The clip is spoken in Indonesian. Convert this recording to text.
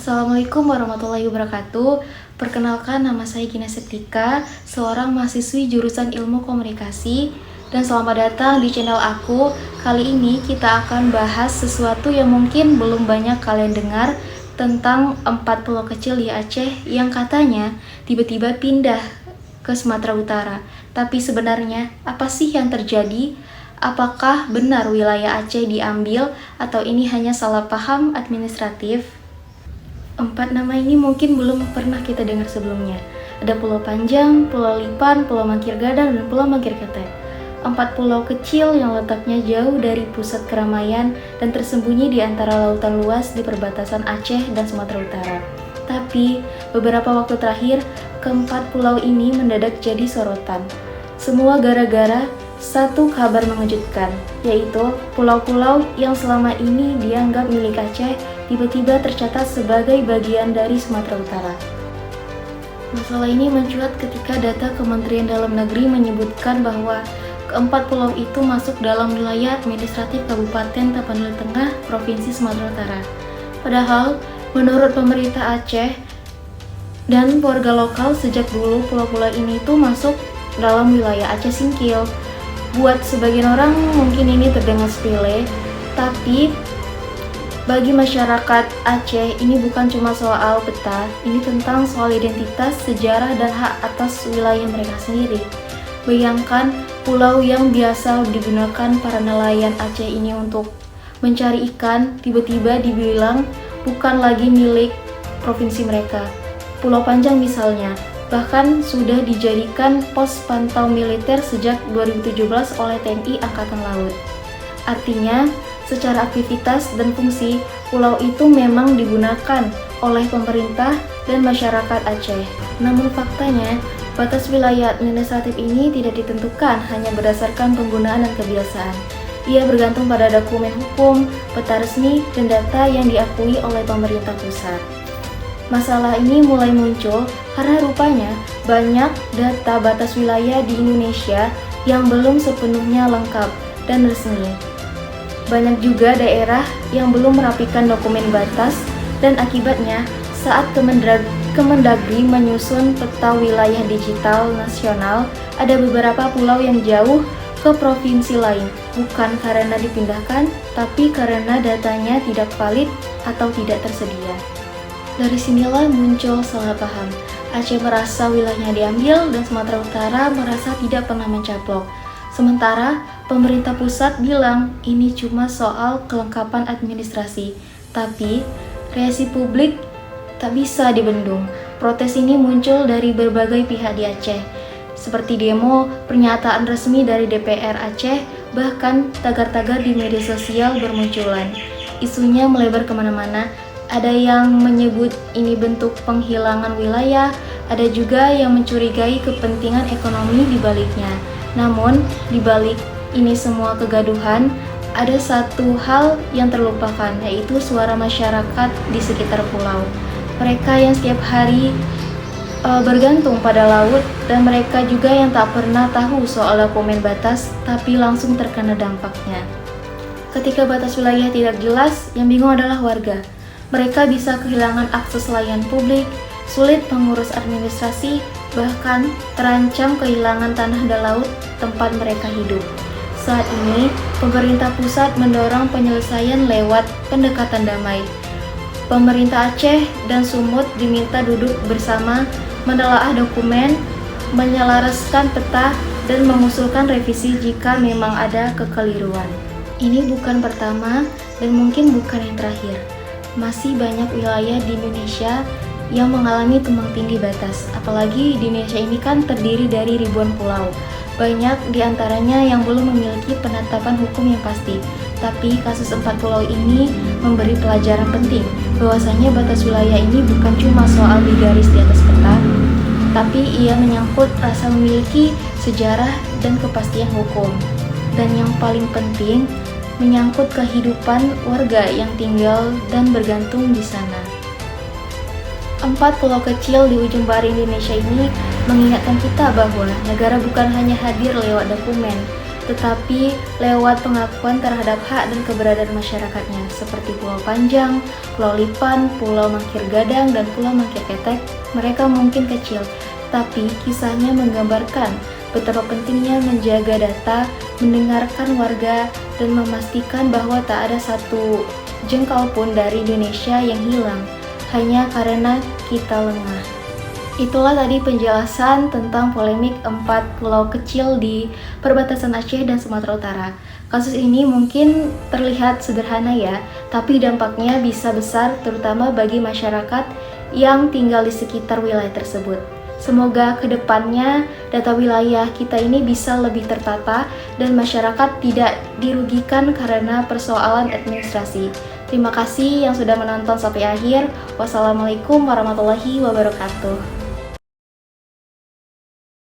Assalamualaikum warahmatullahi wabarakatuh. Perkenalkan, nama saya Gina Septika, seorang mahasiswi jurusan Ilmu Komunikasi, dan selamat datang di channel aku. Kali ini kita akan bahas sesuatu yang mungkin belum banyak kalian dengar tentang 4 pulau kecil di Aceh yang katanya tiba-tiba pindah ke Sumatera Utara. Tapi sebenarnya apa sih yang terjadi? Apakah benar wilayah Aceh diambil atau ini hanya salah paham administratif? 4 nama ini mungkin belum pernah kita dengar sebelumnya. Ada Pulau Panjang, Pulau Lipan, Pulau Mangkir Gadang, dan Pulau Mangkir Ketek. 4 pulau kecil yang letaknya jauh dari pusat keramaian dan tersembunyi di antara lautan luas di perbatasan Aceh dan Sumatera Utara. Tapi, beberapa waktu terakhir, keempat pulau ini mendadak jadi sorotan. Semua gara-gara satu kabar mengejutkan, yaitu pulau-pulau yang selama ini dianggap milik Aceh tiba-tiba tercatat sebagai bagian dari Sumatera Utara. Masalah ini mencuat ketika data Kementerian Dalam Negeri menyebutkan bahwa keempat pulau itu masuk dalam wilayah administratif Kabupaten Tapanuli Tengah, Provinsi Sumatera Utara. Padahal, menurut pemerintah Aceh dan warga lokal sejak dulu pulau-pulau ini tuh masuk dalam wilayah Aceh Singkil. Buat sebagian orang mungkin ini terdengar sepele, tapi bagi masyarakat Aceh, ini bukan cuma soal peta, ini tentang soal identitas, sejarah, dan hak atas wilayah mereka sendiri. Bayangkan, pulau yang biasa digunakan para nelayan Aceh ini untuk mencari ikan, tiba-tiba dibilang bukan lagi milik provinsi mereka. Pulau Panjang misalnya, bahkan sudah dijadikan pos pantau militer sejak 2017 oleh TNI Angkatan Laut. Artinya, secara aktivitas dan fungsi, pulau itu memang digunakan oleh pemerintah dan masyarakat Aceh. Namun faktanya, batas wilayah administratif ini tidak ditentukan hanya berdasarkan penggunaan dan kebiasaan. Ia bergantung pada dokumen hukum, peta resmi, dan data yang diakui oleh pemerintah pusat. Masalah ini mulai muncul karena rupanya banyak data batas wilayah di Indonesia yang belum sepenuhnya lengkap dan resmi. Banyak juga daerah yang belum merapikan dokumen batas dan akibatnya saat Kemendagri menyusun peta wilayah digital nasional, ada beberapa pulau yang jauh ke provinsi lain, bukan karena dipindahkan, tapi karena datanya tidak valid atau tidak tersedia. Dari sinilah muncul salah paham. Aceh merasa wilayahnya diambil dan Sumatera Utara merasa tidak pernah mencaplok. Sementara pemerintah pusat bilang ini cuma soal kelengkapan administrasi, tapi reaksi publik tak bisa dibendung. Protes ini muncul dari berbagai pihak di Aceh, seperti demo, pernyataan resmi dari DPR Aceh, bahkan tagar-tagar di media sosial bermunculan. Isunya melebar kemana-mana, ada yang menyebut ini bentuk penghilangan wilayah, ada juga yang mencurigai kepentingan ekonomi di baliknya. Namun, di balik ini semua kegaduhan, ada satu hal yang terlupakan, yaitu suara masyarakat di sekitar pulau. Mereka yang setiap hari bergantung pada laut, dan mereka juga yang tak pernah tahu soal dokumen batas, tapi langsung terkena dampaknya. Ketika batas wilayah tidak jelas, yang bingung adalah warga. Mereka bisa kehilangan akses layanan publik, sulit mengurus administrasi, bahkan terancam kehilangan tanah dan laut tempat mereka hidup. Saat ini, pemerintah pusat mendorong penyelesaian lewat pendekatan damai. Pemerintah Aceh dan Sumut diminta duduk bersama, menelaah dokumen, menyelaraskan peta, dan mengusulkan revisi jika memang ada kekeliruan. Ini bukan pertama dan mungkin bukan yang terakhir. Masih banyak wilayah di Indonesia yang mengalami tumbang tindih batas. Apalagi di Indonesia ini kan terdiri dari ribuan pulau. Banyak di antaranya yang belum memiliki penetapan hukum yang pasti. Tapi kasus 4 pulau ini memberi pelajaran penting bahwasanya batas wilayah ini bukan cuma soal digaris di atas peta, tapi ia menyangkut rasa memiliki sejarah dan kepastian hukum. Dan yang paling penting, menyangkut kehidupan warga yang tinggal dan bergantung di sana. 4 pulau kecil di ujung barat Indonesia ini mengingatkan kita bahwa negara bukan hanya hadir lewat dokumen, tetapi lewat pengakuan terhadap hak dan keberadaan masyarakatnya, seperti Pulau Panjang, Pulau Lipan, Pulau Mangkir Gadang, dan Pulau Mangkir Ketek. Mereka mungkin kecil, tapi kisahnya menggambarkan betapa pentingnya menjaga data, mendengarkan warga, dan memastikan bahwa tak ada satu jengkal pun dari Indonesia yang hilang hanya karena kita lengah. Itulah tadi penjelasan tentang polemik 4 pulau kecil di perbatasan Aceh dan Sumatera Utara. Kasus ini mungkin terlihat sederhana ya, tapi dampaknya bisa besar terutama bagi masyarakat yang tinggal di sekitar wilayah tersebut. Semoga kedepannya data wilayah kita ini bisa lebih tertata dan masyarakat tidak dirugikan karena persoalan administrasi. Terima kasih yang sudah menonton sampai akhir. Wassalamualaikum warahmatullahi wabarakatuh.